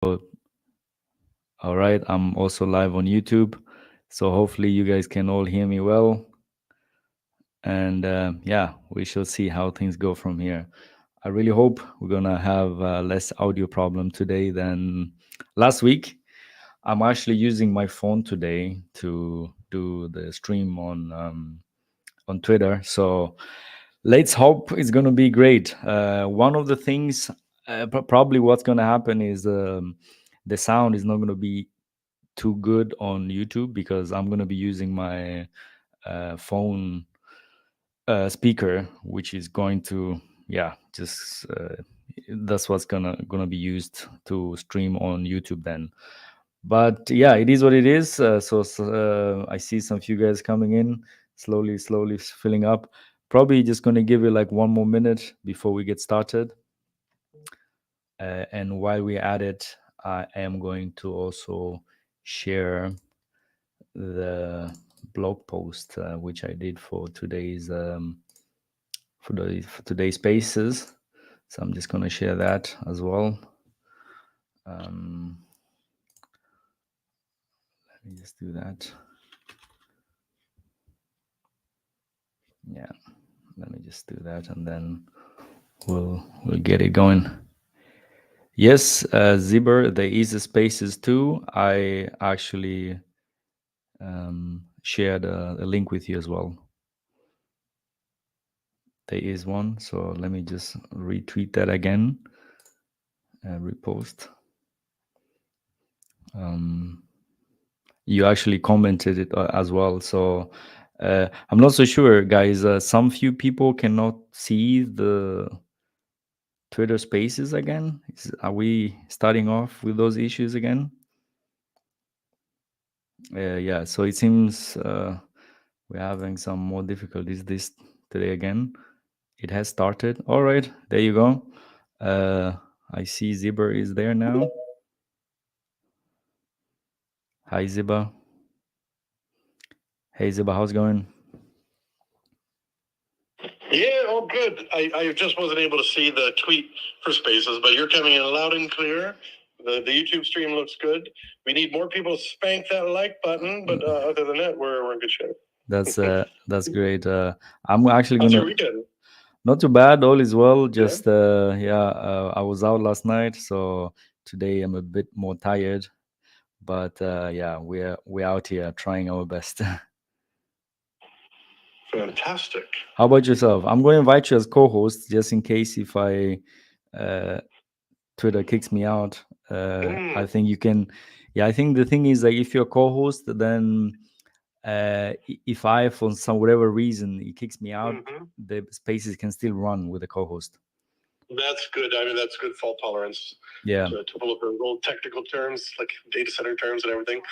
All right, I'm also live on YouTube, so hopefully you guys can all hear me well. And yeah, we shall see how things go from here. I really hope we're gonna have less audio problem today than last week. I'm actually using my phone today to do the stream on Twitter, so let's hope it's gonna be great. One of the things, probably what's gonna happen is the sound is not gonna be too good on YouTube because I'm gonna be using my phone speaker, which is going to, yeah, just that's what's gonna be used to stream on YouTube then. But yeah, it is what it is. I see some few guys coming in, slowly filling up. Probably just gonna give it like one more minute before we get started. And while we're at it, I am going to also share the blog post which I did for today's spaces. So I'm just going to share that as well. Let me just do that. Yeah, let me just do that, and then we'll get it going. Yes, Zibber, there is a spaces too. I actually shared a link with you as well. There is one, so let me just retweet that again and repost. You actually commented it as well, so I'm not so sure, guys. Some few people cannot see the Twitter Spaces again. Are we starting off with those issues again? Yeah, so it seems we're having some more difficulties this today again. It has started. All right, there you go. I see Zibber is there now. Hi, Ziba. Hey, Ziba, how's it going? Yeah, all good. I just wasn't able to see the tweet for Spaces, but you're coming in loud and clear. The YouTube stream looks good. We need more people to spank that like button, but other than that, we're in good shape. That's great. I'm actually How's gonna. your weekend? Not too bad. All is well. Just I was out last night, so today I'm a bit more tired. But yeah, we're out here trying our best. Fantastic. How about yourself? I'm going to invite you as co-host just in case if Twitter kicks me out. I think you can. Yeah, I think the thing is like if you're a co-host, then if I for some whatever reason it kicks me out, the spaces can still run with the co-host. That's good. I mean, that's good fault tolerance. Yeah. To pull up old technical terms like data center terms and everything.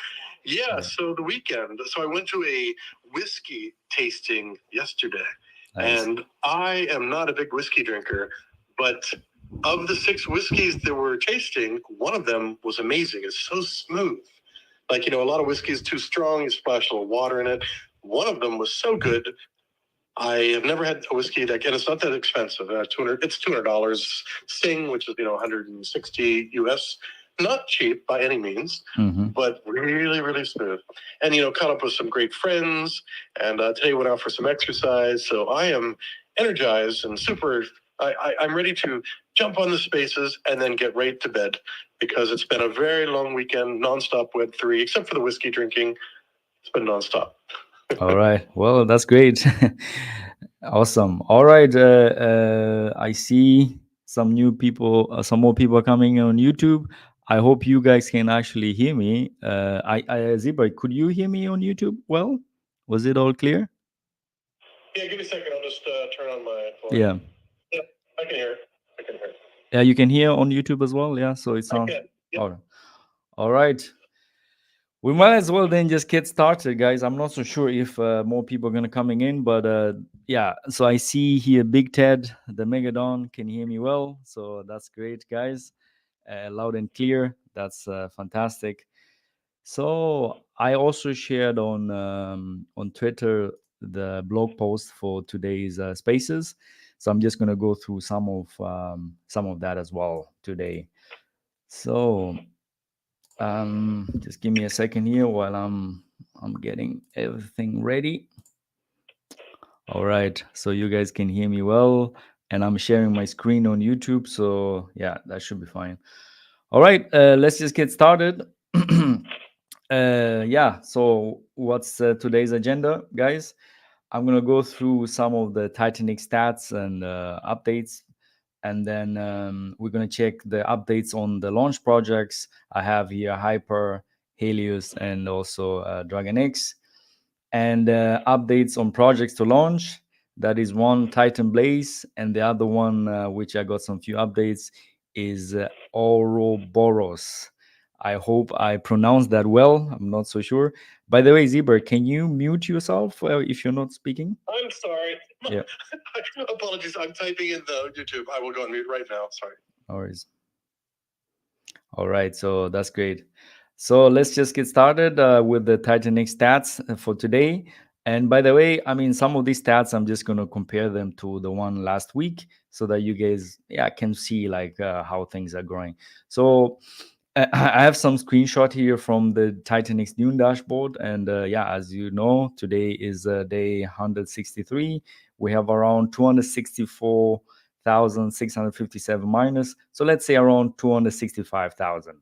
Yeah. So the weekend. So I went to a whiskey tasting yesterday, and I am not a big whiskey drinker, but of the 6 whiskeys that we're tasting, one of them was amazing. It's so smooth. Like, a lot of whiskey is too strong. You splash a little water in it. One of them was so good. I have never had a whiskey that, and it's not that expensive. It's $200 Sting, which is 160 US. Not cheap by any means, but really, really smooth. And caught up with some great friends. And today went out for some exercise. So I am energized and super. I'm ready to jump on the spaces and then get right to bed because it's been a very long weekend, nonstop Web3, except for the whiskey drinking. It's been nonstop. All right. Well, that's great. Awesome. All right. I see some new people, some more people are coming on YouTube. I hope you guys can actually hear me. Ziba, could you hear me on YouTube? Well, was it all clear? Yeah, give me a second. I'll just turn on my phone. Yeah. Yeah, I can hear. Yeah, you can hear on YouTube as well. Yeah, so it sounds. Yep. All right. We might as well then just get started, guys. I'm not so sure if more people are gonna coming in, but yeah. So I see here Big Ted, the Megadon, can hear me well. So that's great, guys. Loud and clear. That's fantastic. So I also shared on Twitter the blog post for today's spaces. So I'm just gonna go through some of that as well today. So Just give me a second here while I'm getting everything ready. All right, so you guys can hear me well, and I'm sharing my screen on YouTube, so yeah, that should be fine. All right, let's just get started. Yeah, so what's today's agenda, guys? I'm gonna go through some of the Titanic stats and updates, and then we're gonna check the updates on the launch projects. I have here Hyper, Helios, and also DragonX, and updates on projects to launch. That is one Titan Blaze, and the other one, which I got some few updates, is Ouroboros. I hope I pronounced that well. I'm not so sure. By the way, Zebra, can you mute yourself if you're not speaking? I'm sorry. Yeah. Apologies. I'm typing in the YouTube. I will go on mute right now. Sorry. No worries. All right, so that's great. So let's just get started with the Titanic stats for today. And by the way, I mean, some of these stats, I'm just going to compare them to the one last week so that you guys, yeah, can see like how things are growing. So I have some screenshot here from the Titanic's Dune Dashboard. And yeah, as you know, today is day 163. We have around 264,657 miners. So let's say around 265,000.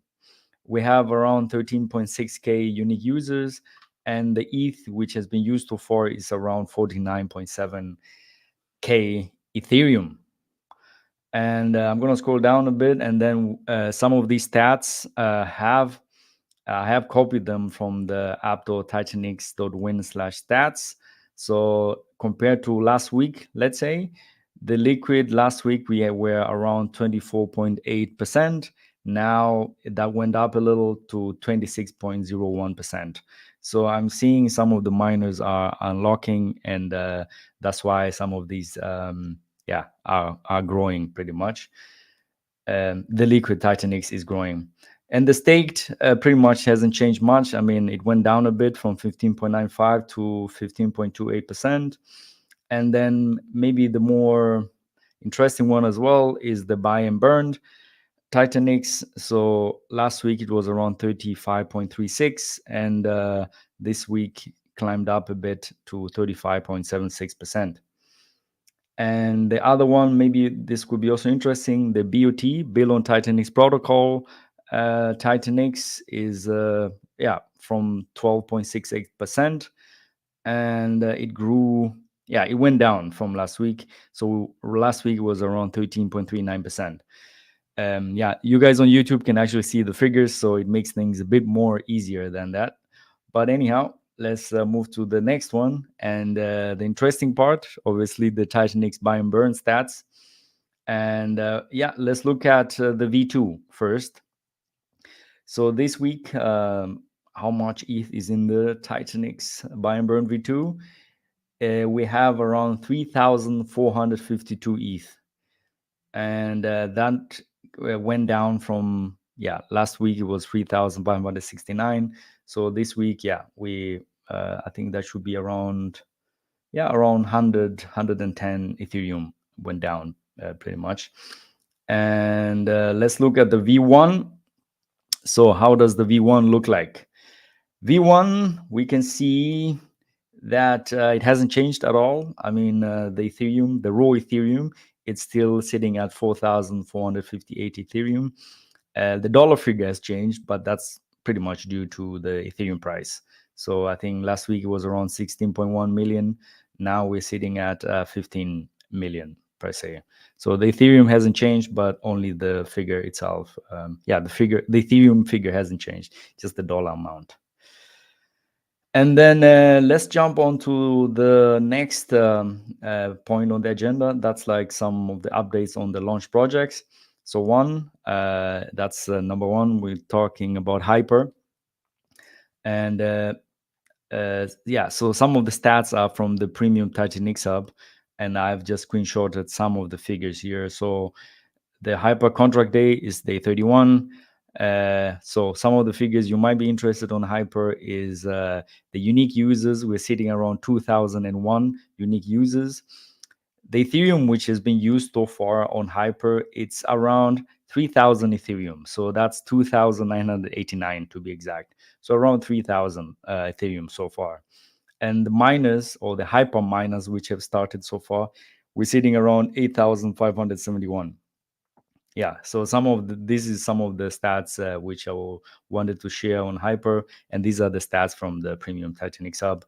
We have around 13.6K unique users, and the ETH, which has been used so far, is around 49.7K Ethereum. And I'm going to scroll down a bit, and then some of these stats I have copied them from the app.titanx.win/stats. So compared to last week, let's say, the liquid last week we were around 24.8%. Now that went up a little to 26.01%. So I'm seeing some of the miners are unlocking, and that's why some of these are growing pretty much. The liquid TitanX is growing. And the staked pretty much hasn't changed much. I mean, it went down a bit from 15.95 to 15.28%. And then maybe the more interesting one as well is the buy and burned TitanX. So last week it was around 35.36, and this week climbed up a bit to 35.76%. And the other one, maybe this could be also interesting, the BOT, Bill on TitanX protocol. TitanX is, from 12.68%. And it grew, it went down from last week. So last week was around 13.39%. You guys on YouTube can actually see the figures, so it makes things a bit more easier than that. But anyhow, let's move to the next one. And the interesting part, obviously, the Titanic's buy and burn stats. And let's look at the V2 first. So this week, how much ETH is in the Titanic's buy and burn V2? We have around 3,452 ETH. And that went down from last week it was 3,569. So this week we I think that should be around 100 110 Ethereum went down pretty much. And let's look at the V1. So how does the V1 look like? V1, we can see that it hasn't changed at all. I mean, the Ethereum, the raw Ethereum, it's still sitting at 4,458 Ethereum. The dollar figure has changed, but that's pretty much due to the Ethereum price. So I think last week it was around 16.1 million. Now we're sitting at 15 million per se. So the Ethereum hasn't changed, but only the figure itself. The Ethereum figure hasn't changed, just the dollar amount. And then let's jump on to the next point on the agenda. That's like some of the updates on the launch projects. So that's number one. We're talking about Hyper. And so some of the stats are from the premium Titanic hub. And I've just screenshotted some of the figures here. So the Hyper contract day is day 31. So some of the figures you might be interested on Hyper is the unique users. We're sitting around 2001 unique users. The Ethereum which has been used so far on Hyper, it's around 3,000 Ethereum. So that's 2,989 to be exact. So around 3,000 Ethereum so far. And the miners, or the hyper miners, which have started so far, we're sitting around 8,571. Yeah, so this is some of the stats which wanted to share on Hyper, and these are the stats from the premium TitanX hub.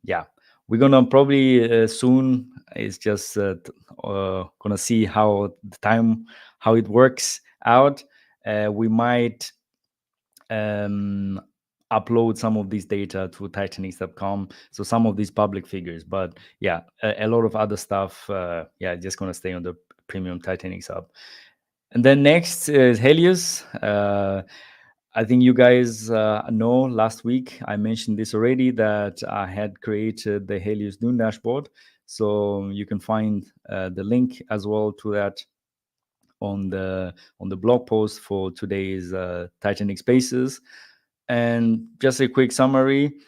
Yeah, we're gonna probably soon. It's just gonna see how it works out. We might upload some of this data to TitanX.com, so some of these public figures. But yeah, a lot of other stuff. Yeah, just gonna stay on the premium TitanX hub. And then next is Helios. I think you guys know last week I mentioned this already, that I had created the Helios Dune Dashboard. So you can find the link as well to that on the blog post for today's Titanic Spaces. And just a quick summary.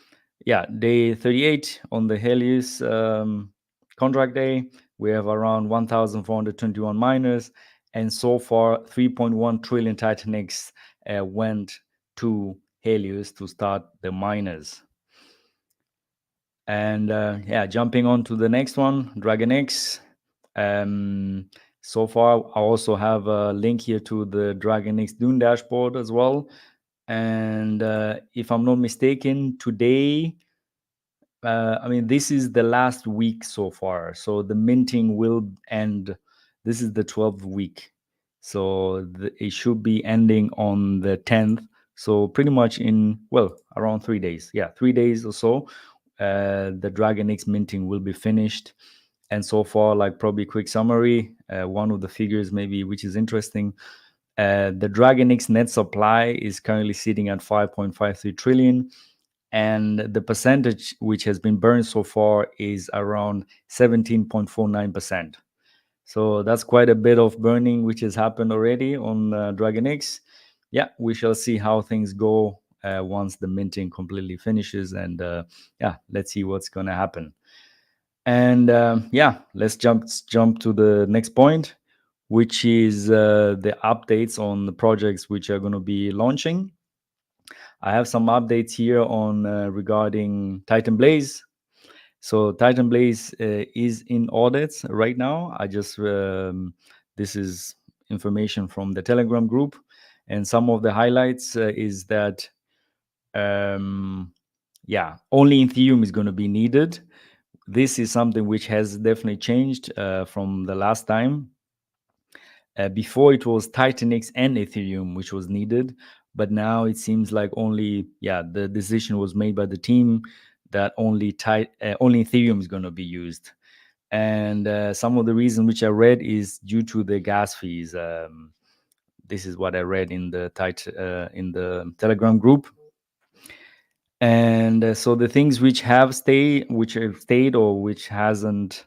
Yeah, day 38 on the Helios contract day, we have around 1,421 miners, and so far 3.1 trillion Titanics went to Helios to start the miners. And yeah, jumping on to the next one, DragonX. So far, I also have a link here to the DragonX Dune dashboard as well. And if I'm not mistaken, today, I mean, this is the last week so far. So the minting will end. This is the 12th week. So it should be ending on the 10th. So pretty much in, well, around 3 days. Yeah, 3 days or so. The DragonX minting will be finished. And so far, like probably quick summary, one of the figures maybe which is interesting, the DragonX net supply is currently sitting at 5.53 trillion, and the percentage which has been burned so far is around 17.49%. So that's quite a bit of burning which has happened already on DragonX. Yeah, we shall see how things go once the minting completely finishes, and yeah, let's see what's going to happen. And yeah, let's jump to the next point, which is the updates on the projects which are going to be launching. I have some updates here on regarding Titan Blaze. So Titan Blaze is in audits right now. This is information from the Telegram group, and some of the highlights is that yeah, only Ethereum is going to be needed. This is something which has definitely changed from the last time. Before it was TitanX and Ethereum which was needed, but now it seems like only, yeah, the decision was made by the team that only Ethereum is going to be used. And some of the reason which I read is due to the gas fees. This is what I read in the Telegram group. And so the things which have stayed or which hasn't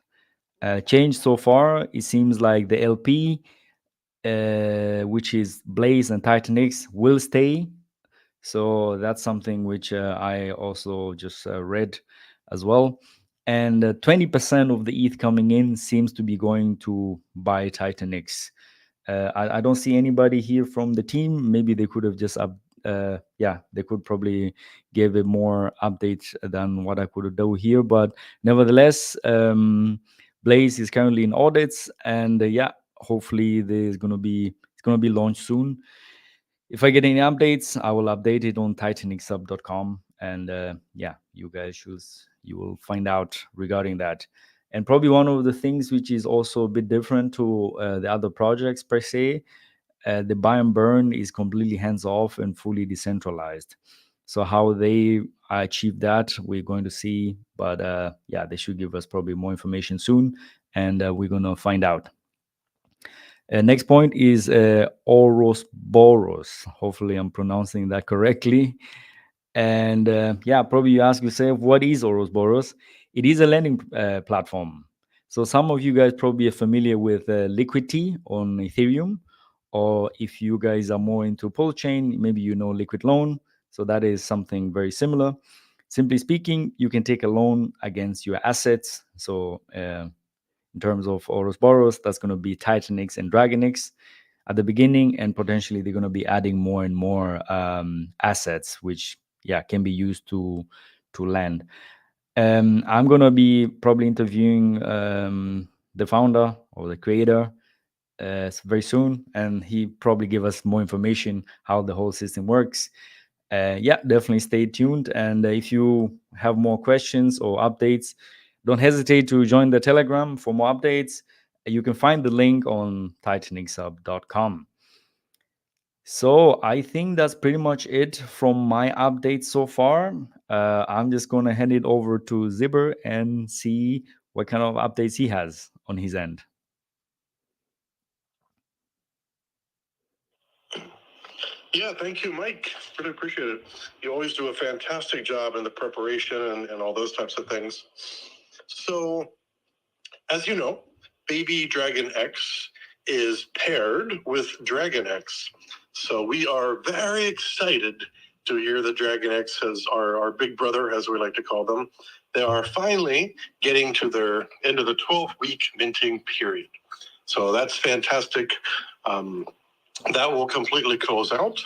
changed so far, it seems like the LP, which is Blaze and TitanX, will stay. So that's something which I also just read as well. And 20% of the ETH coming in seems to be going to buy TitanX. I don't see anybody here from the team. Maybe they could have just yeah, they could probably give a more update than what I could do here. But nevertheless, Blaze is currently in audits, and yeah, hopefully it's gonna be launched soon. If I get any updates, I will update it on titanxsub.com, and yeah, you will find out regarding that. And probably one of the things which is also a bit different to the other projects per se, the buy and burn is completely hands off and fully decentralized. So how they achieve that, we're going to see. But yeah, they should give us probably more information soon, and we're going to find out. Next point is Ouroboros. Hopefully, I'm pronouncing that correctly. And yeah, probably you ask yourself, what is Ouroboros? It is a lending platform. So some of you guys probably are familiar with Liquidity on Ethereum, or if you guys are more into Pole Chain, maybe you know Liquid Loan. So that is something very similar. Simply speaking, you can take a loan against your assets. So in terms of Ouroboros, that's going to be TitanX and DragonX. at the beginning, and potentially they're going to be adding more and more assets, which can be used to land. I'm going to be probably interviewing the founder or the creator very soon, and he probably give us more information how the whole system works. Definitely stay tuned. And if you have more questions or updates, don't hesitate to join the Telegram for more updates. You can find the link on titanxhub.com. So I think that's pretty much it from my updates so far. I'm just going to hand it over to Zibber and see what kind of updates he has on his end. Yeah, thank you, Mike. Really appreciate it. You always do a fantastic job in the preparation and all those types of things. So, as you know, baby DragonX is paired with DragonX. So we are very excited to hear that DragonX has our big brother, as we like to call them. They are finally getting to their end of the 12-week minting period. So that's fantastic. That will completely close out.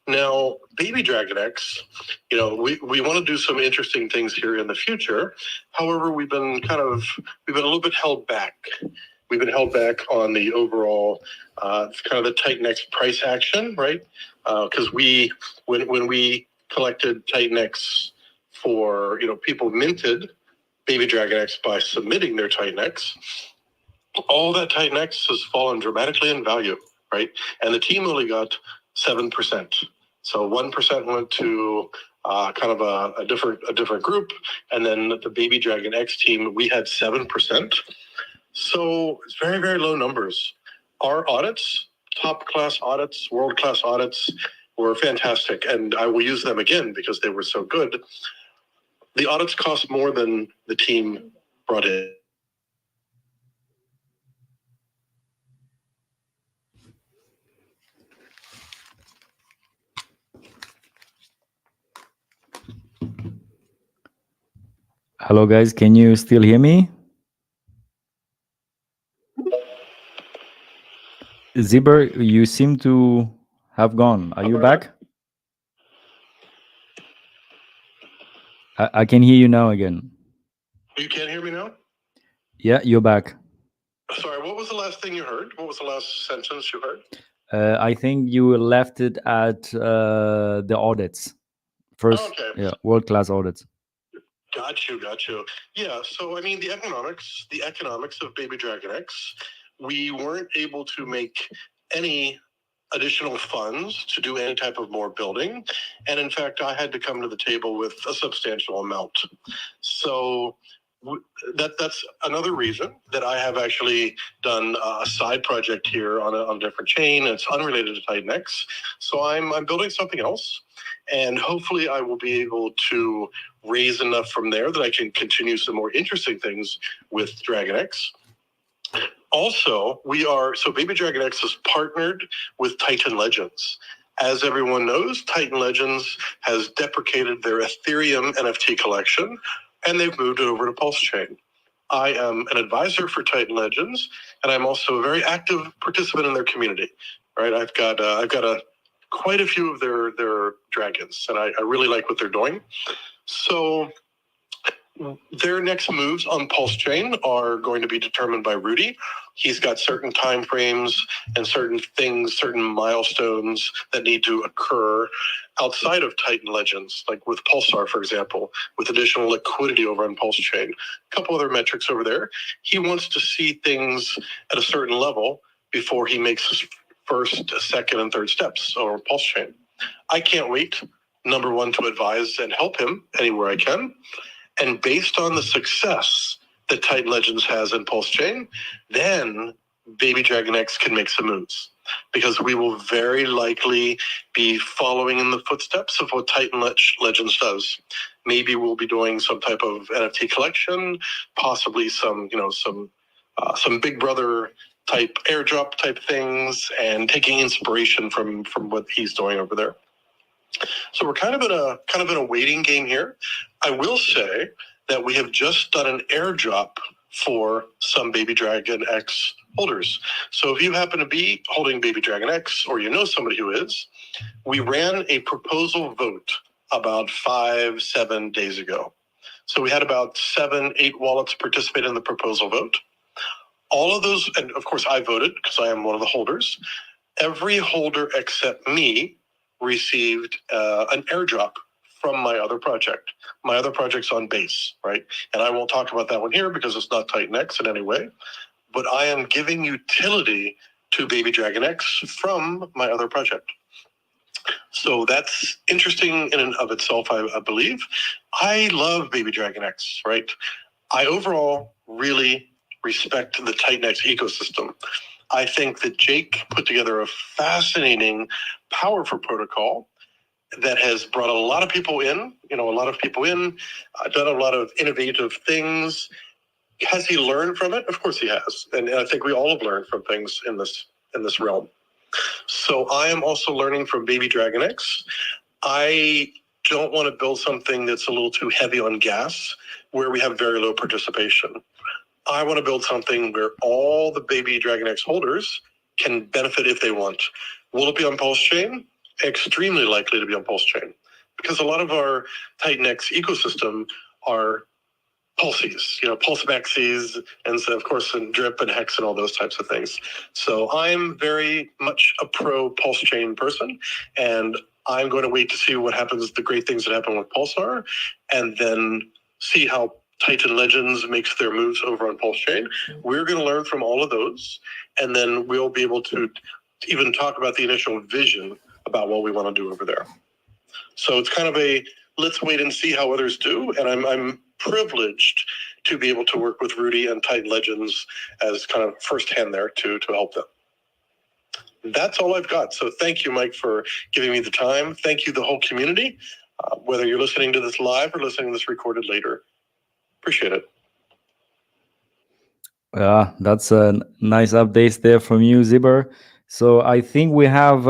Now, baby DragonX, we want to do some interesting things here in the future. However, we've been a little bit held back. We've been held back on the overall kind of the TitanX price action, right? Because when we collected TitanX for, people minted baby DragonX by submitting their TitanX, all that TitanX has fallen dramatically in value, right? And the team only got 7%. So 1% went to kind of a different group, and then the baby DragonX team, we had 7%. So it's very, very low numbers. Our audits, top class audits, world class audits, were fantastic, and I will use them again because they were so good. The audits cost more than the team brought in. Hello, guys. Can you still hear me? Zibber, you seem to have gone. Are you back? I can hear you now again. You can't hear me now? Yeah, you're back. Sorry, what was the last thing you heard? What was the last sentence you heard? I think you left it at the audits. First, okay. World-class audits. Got you. Yeah, so I mean, the economics of baby DragonX, we weren't able to make any additional funds to do any type of more building. And in fact, I had to come to the table with a substantial amount. So that's another reason that I have actually done a side project here on a different chain. It's unrelated to TitanX. So I'm building something else, and hopefully I will be able to raise enough from there that I can continue some more interesting things with DragonX. Also, Baby DragonX is partnered with Titan Legends. As everyone knows, Titan Legends has deprecated their Ethereum NFT collection, and they've moved it over to Pulse Chain. I am an advisor for Titan Legends, and I'm also a very active participant in their community. Right, I've got quite a few of their dragons, and I really like what they're doing. So their next moves on Pulse Chain are going to be determined by Rudy. He's got certain time frames and certain things, certain milestones that need to occur outside of Titan Legends, like with Pulsar, for example, with additional liquidity over on Pulse Chain. A couple other metrics over there. He wants to see things at a certain level before he makes his first, second, and third steps over Pulse Chain. I can't wait, number one, to advise and help him anywhere I can. And based on the success that Titan Legends has in Pulse Chain, then Baby DragonX can make some moves, because we will very likely be following in the footsteps of what Titan Legends does. Maybe we'll be doing some type of NFT collection, possibly some Big Brother type airdrop type things, and taking inspiration from what he's doing over there. So we're kind of in a waiting game here. I will say that we have just done an airdrop for some Baby Dragon X holders. So if you happen to be holding Baby Dragon X, or you know somebody who is, we ran a proposal vote about 5-7 days ago. So we had about 7-8 wallets participate in the proposal vote. All of those, and of course I voted because I am one of the holders. Every holder except me received an airdrop from my other project. My other project's on base, right? And I won't talk about that one here because it's not TitanX in any way, but I am giving utility to Baby Dragon X from my other project. So that's interesting in and of itself, I believe. I love Baby Dragon X, right? I overall really respect the TitanX ecosystem. I think that Jake put together a fascinating, powerful protocol that has brought a lot of people in, done a lot of innovative things. Has he learned from it? Of course he has. And I think we all have learned from things in this realm. So I am also learning from Baby Dragon X. I don't want to build something that's a little too heavy on gas, where we have very low participation. I want to build something where all the Baby Dragon X holders can benefit if they want. Will it be on Pulse Chain? Extremely likely to be on Pulse Chain, because a lot of our TitanX ecosystem are pulses, pulse maxis, and so of course, and drip and hex and all those types of things. So I'm very much a pro Pulse Chain person, and I'm going to wait to see what happens, the great things that happen with Pulsar, and then see how Titan Legends makes their moves over on Pulse Chain. We're going to learn from all of those, and then we'll be able to even talk about the initial vision about what we want to do over there. So it's kind of a let's wait and see how others do, and I'm privileged to be able to work with Rudy and Titan Legends as kind of firsthand there to help them. That's all I've got. So thank you, Mike, for giving me the time. Thank you, the whole community, whether you're listening to this live or listening to this recorded later. Appreciate it. Yeah, that's a nice updates there from you, Zibber. So I think we have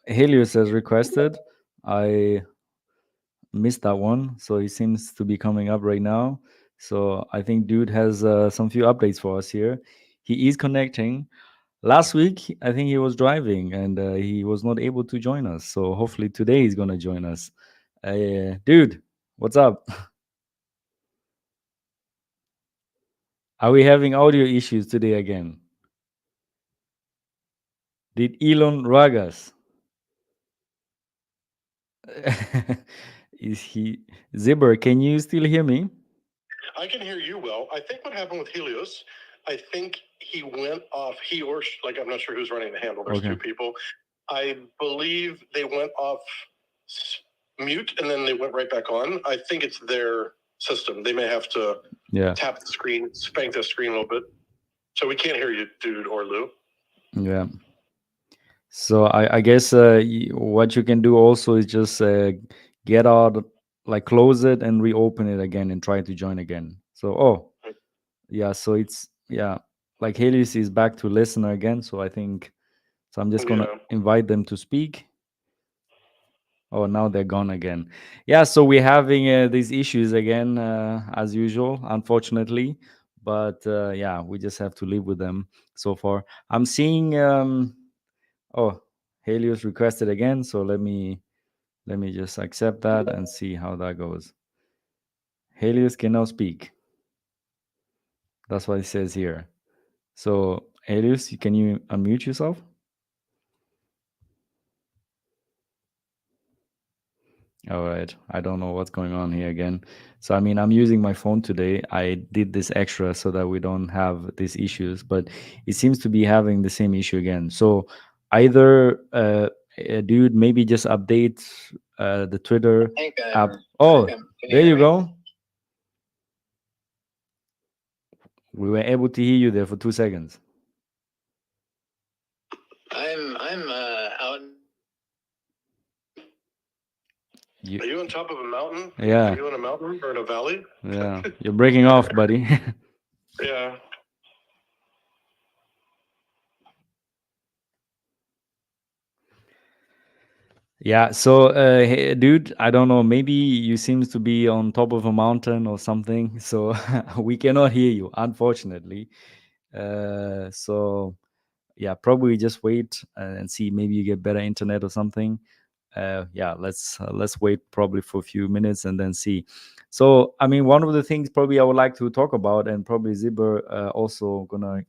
Helios has requested. I missed that one, so he seems to be coming up right now. So I think dude has some few updates for us here. He is connecting. Last week, I think he was driving and he was not able to join us. So hopefully today he's gonna join us. Dude, what's up? Are we having audio issues today again? Did Elon rag us? Is he Zibber? Can you still hear me? I can hear you well. I think what happened with Helios, I think he went off, he or I'm not sure who's running the handle. There's two people. I believe they went off mute and then they went right back on. I think it's their system. They may have to tap the screen, spank the screen a little bit. So we can't hear you, dude or Lou. Yeah. So I guess what you can do also is just get out, like close it and reopen it again and try to join again. So so it's like Helios is back to listener again. So I think I'm just gonna invite them to speak. Oh, now they're gone again. Yeah, so we're having these issues again as usual, unfortunately. But we just have to live with them so far. I'm seeing. Helios requested again, so let me just accept that and see how that goes. Helios can now speak. That's what it says here. So Helios, can you unmute yourself? All right. I don't know what's going on here again. So I mean, I'm using my phone today. I did this extra so that we don't have these issues, but it seems to be having the same issue again. So either dude, maybe just update the Twitter app. Oh, there you go. We were able to hear you there for 2 seconds. I'm out. Are you on top of a mountain? Yeah. Are you in a mountain or in a valley? Yeah. You're breaking off, buddy. Yeah. Yeah, so hey, dude, I don't know, maybe you seems to be on top of a mountain or something, so we cannot hear you, unfortunately. So yeah, probably just wait and see, maybe you get better internet or something. Yeah, let's wait probably for a few minutes and then see. So I mean, one of the things probably I would like to talk about, and probably Zibber also gonna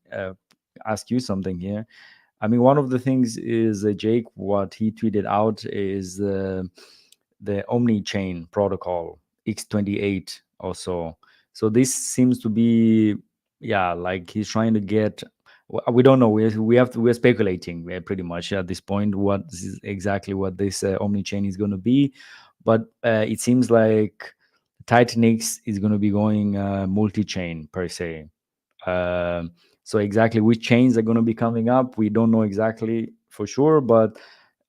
ask you something here. I mean, one of the things is Jake. What he tweeted out is the Omni chain protocol X28 or so. So this seems to be, yeah, like he's trying to get. We don't know. We're speculating. We're pretty much at this point what is exactly what this Omni chain is going to be, but it seems like TitanX is going to be going multi chain per se. um, so exactly which chains are going to be coming up, we don't know exactly for sure. But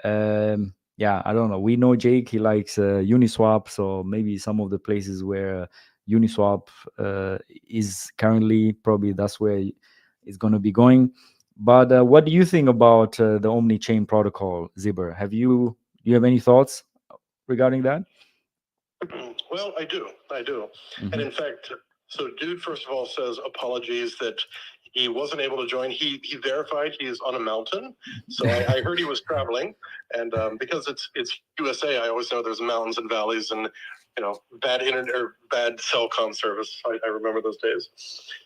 yeah, I don't know. We know Jake, he likes Uniswap, so maybe some of the places where Uniswap is currently, probably that's where it's going to be going. But what do you think about the Omni chain protocol, Zibber? Do you have any thoughts regarding that? Well, I do. I do. And in fact, so dude, first of all, says apologies that he wasn't able to join. He verified he is on a mountain. So I heard he was traveling. And because it's USA, I always know there's mountains and valleys and, you know, bad internet or bad cellcom service. I remember those days.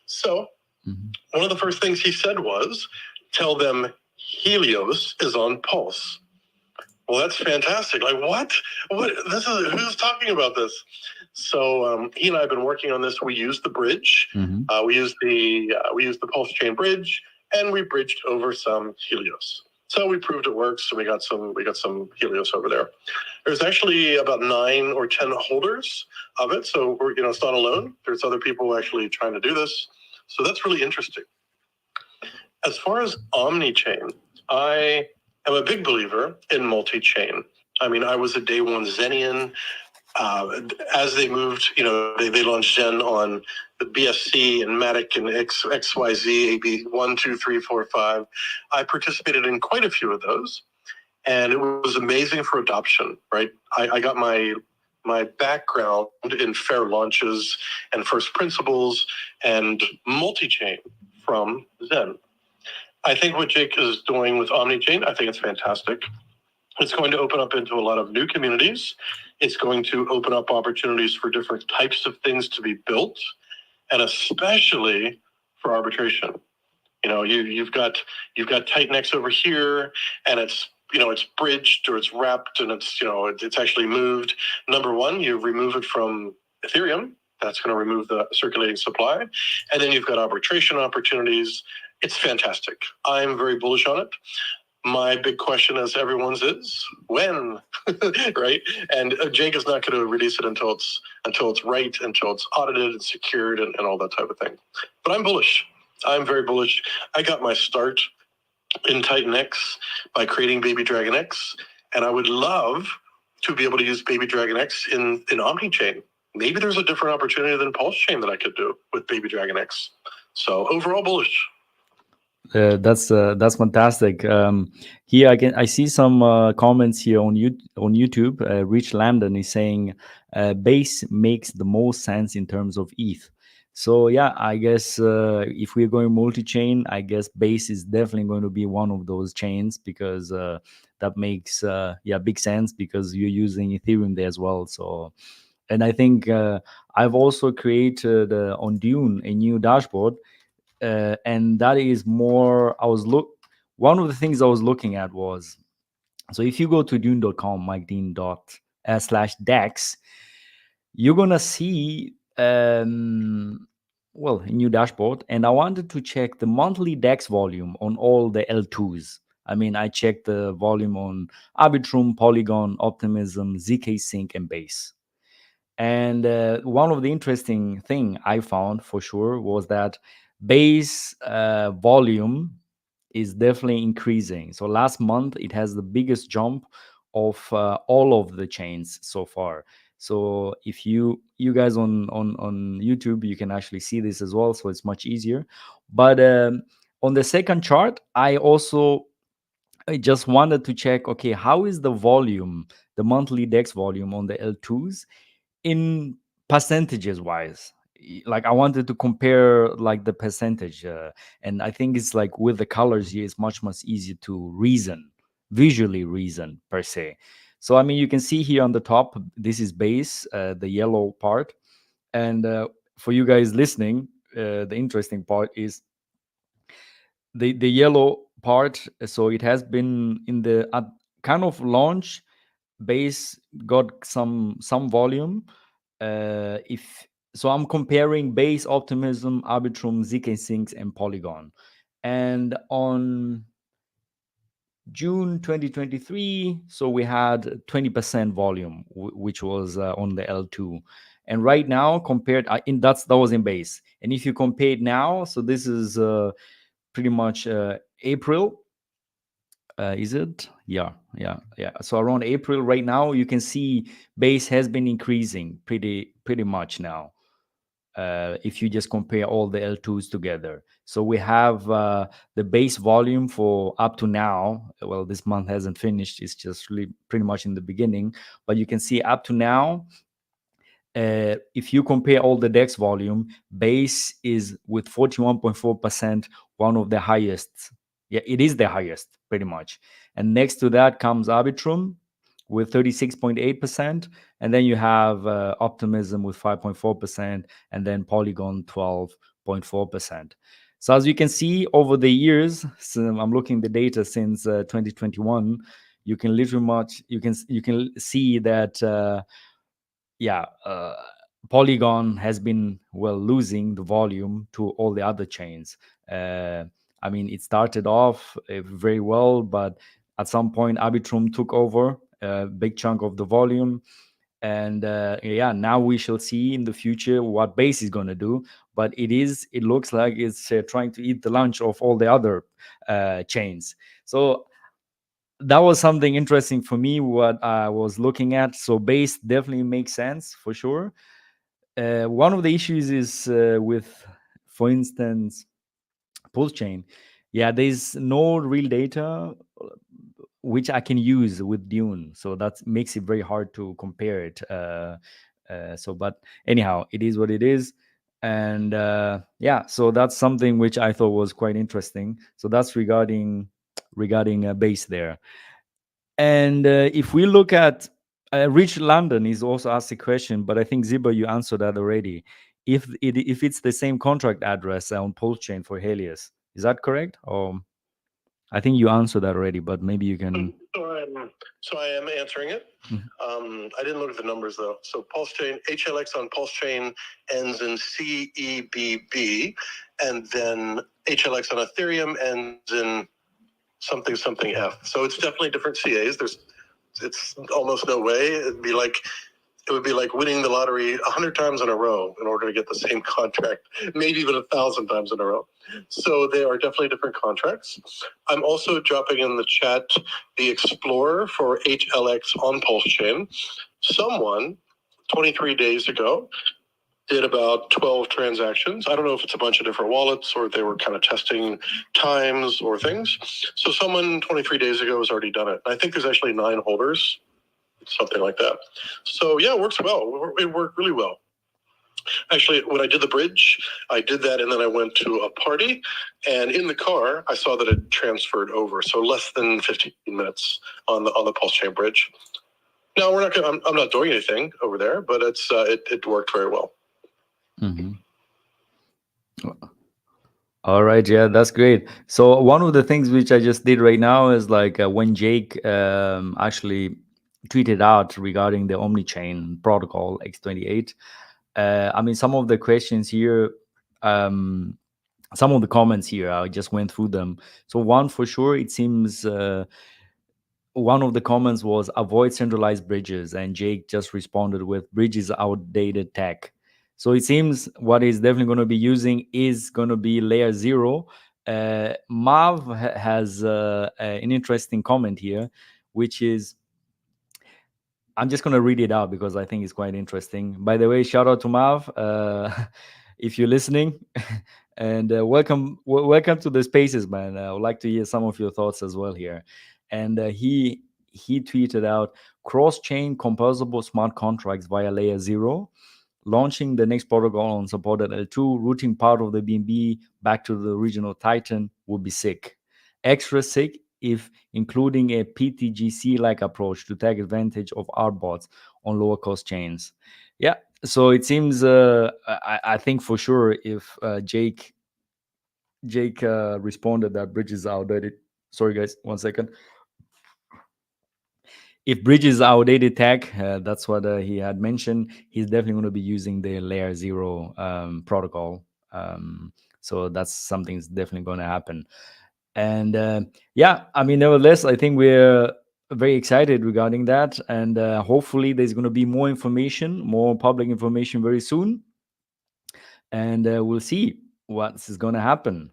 So one of the first things he said was, tell them Helios is on Pulse. Well, that's fantastic. Like, what? What? This is who's talking about this? So he and I have been working on this. We used the bridge. We used the pulse chain bridge, and we bridged over some Helios. So we proved it works, and we got some Helios over there. There's actually about 9 or 10 holders of it, so we're, it's not alone. There's other people actually trying to do this. So that's really interesting. As far as Omni chain, I am a big believer in multi-chain. I mean, I was a day one Zenian. As they moved, they launched Zen on the BSC and Matic and XYZ, AB 1, 2, 3, 4, 5. I participated in quite a few of those, and it was amazing for adoption, right? I got my background in fair launches and first principles and multi-chain from Zen. I think what Jake is doing with OmniChain, I think it's fantastic. It's going to open up into a lot of new communities. It's going to open up opportunities for different types of things to be built, and especially for arbitration. You've got TitanX over here, and it's bridged or it's wrapped, and it's actually moved. Number one, you remove it from Ethereum. That's going to remove the circulating supply, and then you've got arbitration opportunities. It's fantastic. I'm very bullish on it. My big question, as everyone's, is when, right? And Jake is not going to release it until it's right, until it's audited and secured and all that type of thing. But I'm bullish. I'm very bullish. I got my start in TitanX by creating Baby DragonX, and I would love to be able to use Baby DragonX in OmniChain. Maybe there's a different opportunity than Pulse Chain that I could do with Baby DragonX. So overall bullish. That's fantastic. Here I see some comments here on YouTube. Rich Landon is saying base makes the most sense in terms of ETH. So yeah, I guess if we're going multi-chain, I guess base is definitely going to be one of those chains, because that makes big sense, because you're using Ethereum there as well. So, and I think I've also created on Dune a new dashboard, and that is more, one of the things I was looking at was, so if you go to dune.com, mikedean.com/dex, you're gonna see a new dashboard, and I wanted to check the monthly dex volume on all the L2s. I mean, I checked the volume on Arbitrum, Polygon, Optimism, ZK Sync, and Base. And one of the interesting thing I found for sure was that base volume is definitely increasing. So last month it has the biggest jump of all of the chains so far. So if you guys on YouTube, you can actually see this as well. So it's much easier. But on the second chart, I also I just wanted to check, okay, how is the volume, the monthly DEX volume on the L2s in percentages wise? Like I wanted to compare like the percentage, and I think it's like with the colors here, it's much easier to reason, visually reason per se. So I mean, you can see here on the top, this is base, the yellow part, and for you guys listening, the interesting part is the yellow part. So it has been in the kind of launch base, got some volume. If so, I'm comparing base, optimism, arbitrum, zk syncs, and polygon. And on June 2023, so we had 20% volume, which was on the L2. And right now, compared in that was in base. And if you compare it now, so this is pretty much April. Is it? Yeah. So around April right now, you can see base has been increasing pretty much now. If you just compare all the L2s together, so we have the base volume for up to now. Well, this month hasn't finished; it's just really pretty much in the beginning. But you can see up to now, if you compare all the DEX volume, base is with 41.4%, one of the highest. Yeah, it is the highest pretty much. And next to that comes Arbitrum with 36.8%. And then you have Optimism with 5.4%, and then Polygon 12.4%. So as you can see over the years, so I'm looking the data since 2021, you can literally you can see that yeah, Polygon has been well losing the volume to all the other chains. I mean, it started off very well, but at some point, Arbitrum took over a big chunk of the volume. And yeah, now we shall see in the future what Base is going to do. But it looks like it's trying to eat the lunch of all the other chains. So that was something interesting for me what I was looking at. So base definitely makes sense for sure. One of the issues is with, for instance, pulse chain. Yeah, there's no real data which I can use with Dune, so that makes it very hard to compare it. But anyhow, it is what it is. And yeah, so that's something which I thought was quite interesting. So that's regarding base there. And if we look at Rich London, is also asked a question, but I think Ziba, you answered that already. If it's the same contract address on Pulse Chain for Helios, is that correct? Or I think you answered that already, but maybe you can. So I am answering it. I didn't look at the numbers though. So Pulse Chain, HLX on Pulse Chain ends in CEBB, and then HLX on Ethereum ends in something F. So it's definitely different CAs. It's almost no way. It would be like winning the lottery 100 times in a row in order to get the same contract, maybe even 1,000 times in a row. So they are definitely different contracts. I'm also dropping in the chat the Explorer for HLX on Pulse Chain. Someone 23 days ago did about 12 transactions. I don't know if it's a bunch of different wallets or they were kind of testing times or things. So someone 23 days ago has already done it. I think there's actually 9 holders, something like that. So yeah, it works well. It worked really well. Actually, when I did the bridge, I did that and then I went to a party, and in the car, I saw that it transferred over. So less than 15 minutes on the Pulse Chain bridge. Now we're not gonna, I'm not doing anything over there, but it worked very well. Mm-hmm. All right, yeah, that's great. So one of the things which I just did right now is like when Jake actually tweeted out regarding the Omni chain protocol X28. I mean, some of the questions here, some of the comments here, I just went through them. So one for sure, it seems one of the comments was avoid centralized bridges, and Jake just responded with bridges outdated tech. So it seems what he's definitely going to be using is going to be layer 0. Mav has an interesting comment here, which is, I'm just going to read it out because I think it's quite interesting. By the way, shout out to Mav if you're listening. And welcome to the spaces, man. I would like to hear some of your thoughts as well here. and he tweeted out cross-chain composable smart contracts via layer 0, launching the next protocol on supported L2, routing part of the BNB back to the original Titan would be sick. Extra sick if including a PTGC-like approach to take advantage of bots on lower cost chains. Yeah, so it seems I think for sure if Jake responded that bridges are outdated. Sorry guys, 1 second. If bridge is outdated tech, that's what he had mentioned. He's definitely going to be using the layer 0 protocol. So that's something that's definitely going to happen. And yeah, I mean, nevertheless, I think we're very excited regarding that. And hopefully there's going to be more information, more public information very soon. And we'll see what is going to happen.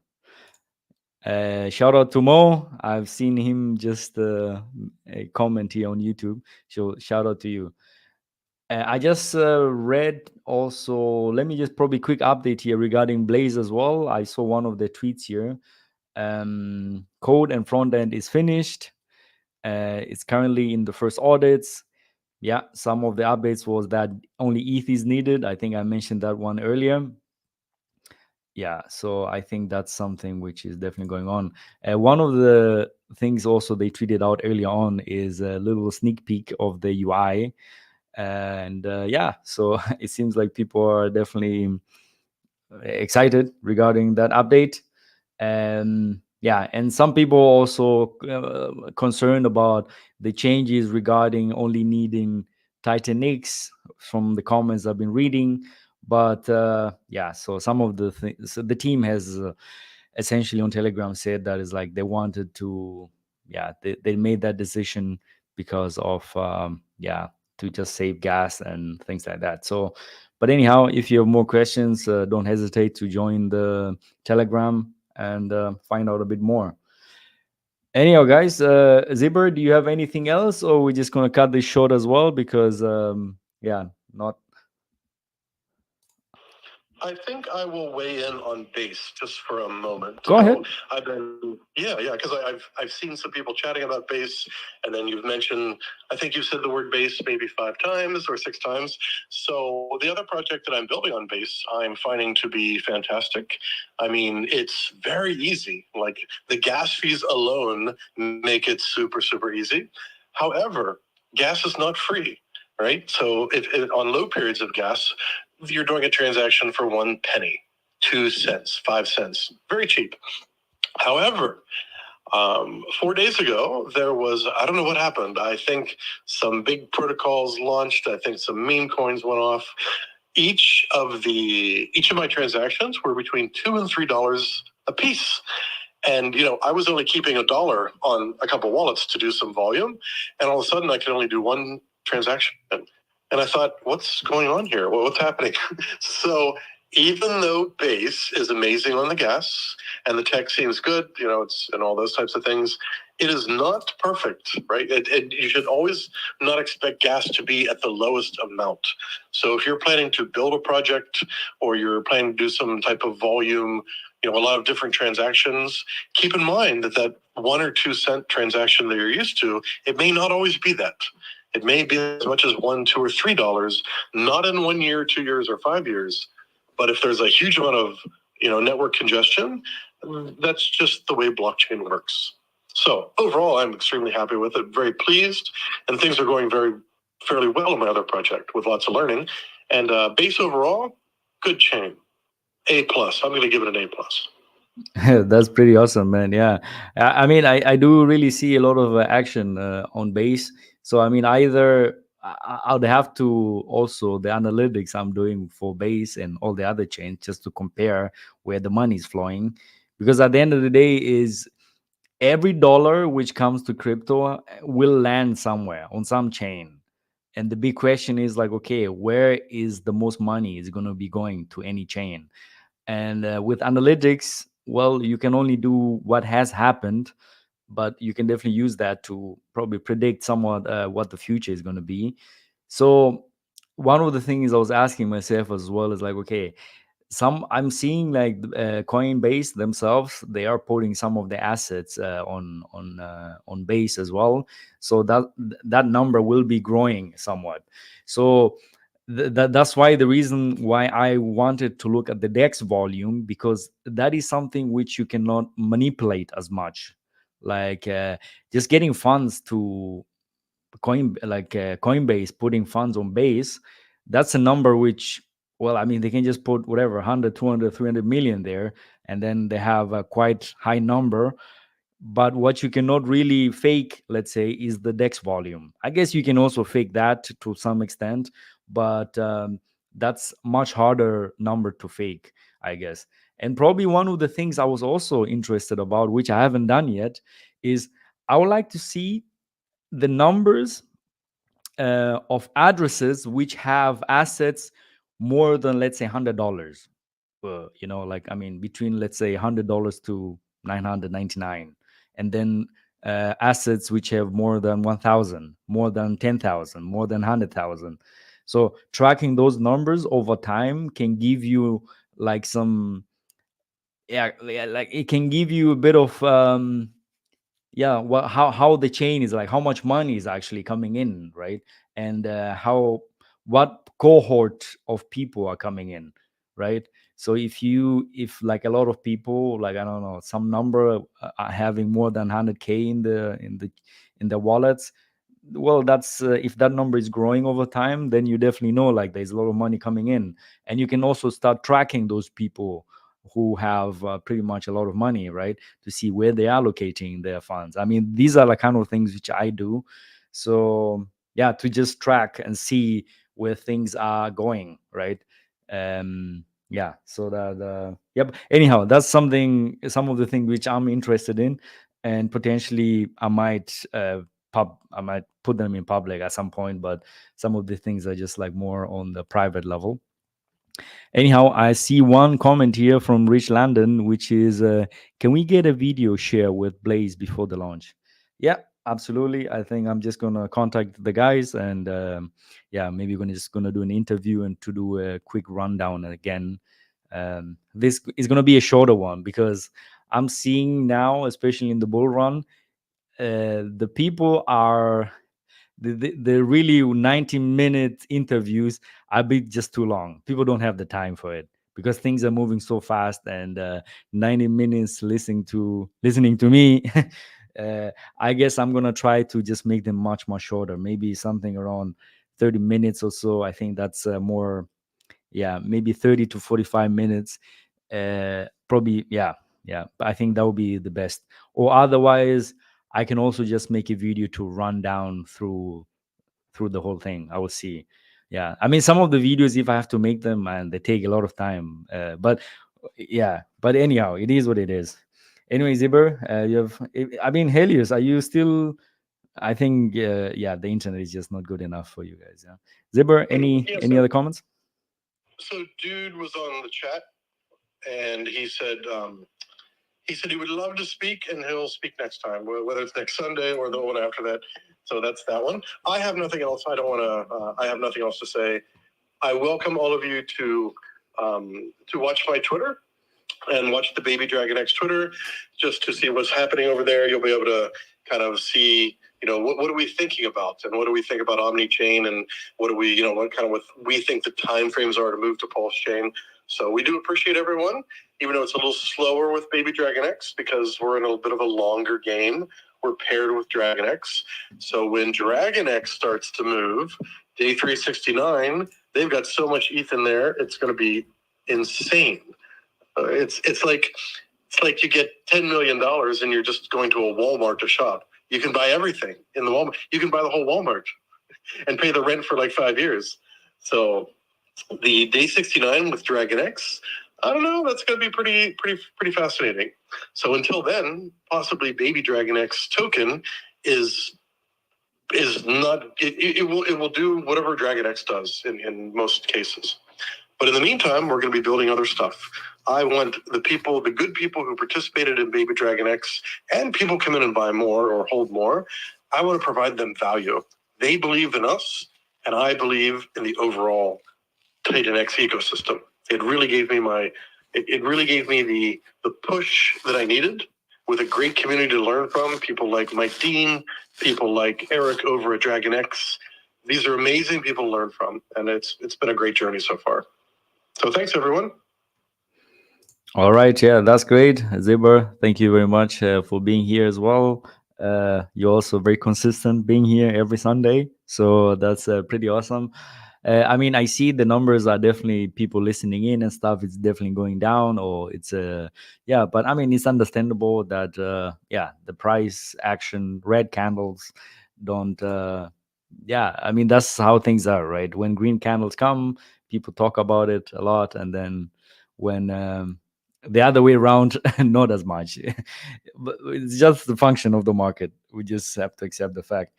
Shout out to Mo. I've seen him just a comment here on YouTube. So shout out to you. I just read also. Let me just probably quick update here regarding Blaze as well. I saw one of the tweets here. Code and front end is finished. It's currently in the first audits. Yeah, some of the updates was that only ETH is needed. I think I mentioned that one earlier. Yeah, so I think that's something which is definitely going on. One of the things also they tweeted out earlier on is a little sneak peek of the UI. And yeah, so it seems like people are definitely excited regarding that update. And yeah, and some people also concerned about the changes regarding only needing TitanX from the comments I've been reading. But yeah, so some of the things, so the team has essentially on Telegram said that is like they wanted to, yeah, they made that decision because of yeah, to just save gas and things like that. So but anyhow, if you have more questions, don't hesitate to join the Telegram and find out a bit more. Anyhow, guys, Zibber, do you have anything else, or we're just gonna cut this short as well? Because yeah, not. I think I will weigh in on base just for a moment. Go ahead. I've been, yeah, because I've seen some people chatting about base, and then you've mentioned, I think you said the word base maybe 5 times or 6 times. So the other project that I'm building on base, I'm finding to be fantastic. I mean, it's very easy. Like the gas fees alone make it super, super easy. However, gas is not free. Right? So if on low periods of gas, you're doing a transaction for 1 penny, 2 cents, 5 cents, very cheap. However, 4 days ago, there was, I don't know what happened. I think some big protocols launched. I think some meme coins went off. Each of my transactions were between $2 and $3 a piece. And, I was only keeping $1 on a couple wallets to do some volume. And all of a sudden I could only do 1 transaction. And I thought, what's going on here? Well, what's happening? So even though base is amazing on the gas and the tech seems good, it's and all those types of things, it is not perfect, right? You should always not expect gas to be at the lowest amount. So if you're planning to build a project or you're planning to do some type of volume, a lot of different transactions, keep in mind that 1 or 2 cent transaction that you're used to, it may not always be that. It may be as much as $1, $2, or $3, not in 1 year, 2 years, or 5 years. But if there's a huge amount of network congestion, that's just the way blockchain works. So overall, I'm extremely happy with it, very pleased, and things are going fairly well in my other project with lots of learning. And base overall, good chain. A+. I'm going to give it an A+. That's pretty awesome, man. Yeah, I mean, I do really see a lot of action on base. So I mean, either I would have to also the analytics I'm doing for base and all the other chains just to compare where the money is flowing, because at the end of the day is every dollar which comes to crypto will land somewhere on some chain. And the big question is like, okay, where is the most money is going to be going to any chain? And with analytics, well, you can only do what has happened, but you can definitely use that to probably predict somewhat what the future is going to be. So one of the things I was asking myself as well is like, okay, some I'm seeing like Coinbase themselves, they are putting some of the assets on base as well, so that number will be growing somewhat. So that's why the reason why I wanted to look at the DEX volume, because that is something which you cannot manipulate as much, like just getting funds to Coinbase, putting funds on base. That's a number which, well, I mean, they can just put whatever 100, 200, 300 million there, and then they have a quite high number. But what you cannot really fake, let's say, is the DEX volume. I guess you can also fake that to some extent, but that's much harder number to fake, I guess. And probably one of the things I was also interested about, which I haven't done yet, is I would like to see the numbers of addresses which have assets more than, let's say, $100. Like, I mean, between, let's say, $100 to 999, and then assets which have more than 1,000, more than 10,000, more than 100,000. So tracking those numbers over time can give you like some, yeah, like it can give you a bit of yeah, well, how the chain is, like how much money is actually coming in, right? And how, what cohort of people are coming in, right? So if like a lot of people, like, I don't know, some number are having more than 100K in the wallets, well, that's if that number is growing over time, then you definitely know like there's a lot of money coming in. And you can also start tracking those people who have pretty much a lot of money, right, to see where they're allocating their funds. I mean, these are the kind of things which I do. So yeah, to just track and see where things are going, right? Yeah, so yep, anyhow, that's some of the things which I'm interested in, and potentially I might put them in public at some point, but some of the things are just like more on the private level. Anyhow, I see one comment here from Rich Landon, which is, can we get a video share with Blaze before the launch? Yeah, absolutely. I think I'm just gonna contact the guys, and yeah, maybe we're just gonna do an interview and to do a quick rundown again. This is gonna be a shorter one because I'm seeing now, especially in the bull run, the people are the really 90-minute interviews are a bit just too long. People don't have the time for it because things are moving so fast, and 90 minutes listening to me. I guess I'm gonna try to just make them much shorter, maybe something around 30 minutes or so. I think that's more, yeah, maybe 30 to 45 minutes, probably. Yeah, I think that would be the best. Or otherwise, I can also just make a video to run down through the whole thing. I will see. Yeah, I mean, some of the videos, if I have to make them, and they take a lot of time, but yeah, but anyhow, it is what it is. Anyway, Zibber, you have, I mean, Helios, are you still, I think yeah, the internet is just not good enough for you guys. Yeah, Zibber, any other comments? So dude was on the chat, and he said he would love to speak, and he'll speak next time, whether it's next Sunday or the one after that. So that's that one. I have nothing else. I don't want to. I have nothing else to say. I welcome all of you to watch my Twitter and watch the Baby DragonX Twitter, just to see what's happening over there. You'll be able to kind of see, what are we thinking about, and what do we think about Omni chain, and what do we, what we think the timeframes are to move to Pulse chain. So we do appreciate everyone, even though it's a little slower with Baby DragonX because we're in a bit of a longer game. We're paired with DragonX. So when DragonX starts to move, day 369, they've got so much ETH in there, it's going to be insane. It's like you get $10 million and you're just going to a Walmart to shop. You can buy everything in the Walmart. You can buy the whole Walmart and pay the rent for like 5 years. So the day 69 with DragonX, I don't know, that's going to be pretty fascinating. So until then, possibly Baby DragonX token is not, it will do whatever DragonX does in most cases. But in the meantime, we're going to be building other stuff. I want the good people who participated in Baby DragonX, and people come in and buy more or hold more, I want to provide them value. They believe in us, and I believe in the overall TitanX ecosystem. it really gave me it really gave me the push that I needed, with a great community to learn from. People like Mike Dean, people like Eric over at DragonX. These are amazing people to learn from, and it's been a great journey so far. So thanks, everyone. All right, yeah, that's great, Zibber. Thank you very much for being here as well. You're also very consistent being here every Sunday, so that's pretty awesome. I mean, I see the numbers are definitely people listening in and stuff. It's definitely going down, or it's yeah. But I mean, it's understandable that yeah, the price action, red candles don't. Yeah, I mean that's how things are, right? When green candles come, people talk about it a lot, and then when the other way around, not as much. But it's just the function of the market. We just have to accept the fact.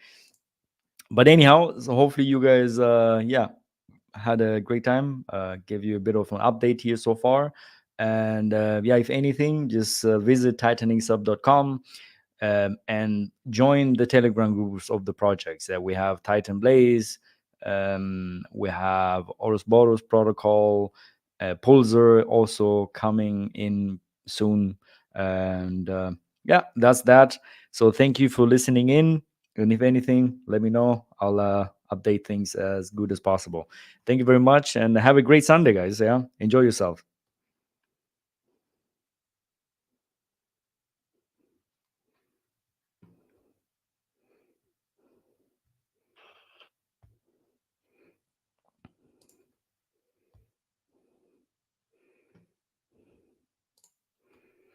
But anyhow, so hopefully you guys, yeah, had a great time. Give you a bit of an update here so far. And yeah, if anything, just visit titanxsub.com and join the Telegram groups of the projects. We have Titan Blaze, we have Ouroboros Protocol, Pulsar also coming in soon. And yeah, that's that. So thank you for listening in. And if anything, let me know. I'll update things as good as possible. Thank you very much and have a great Sunday, guys. Yeah, enjoy yourself.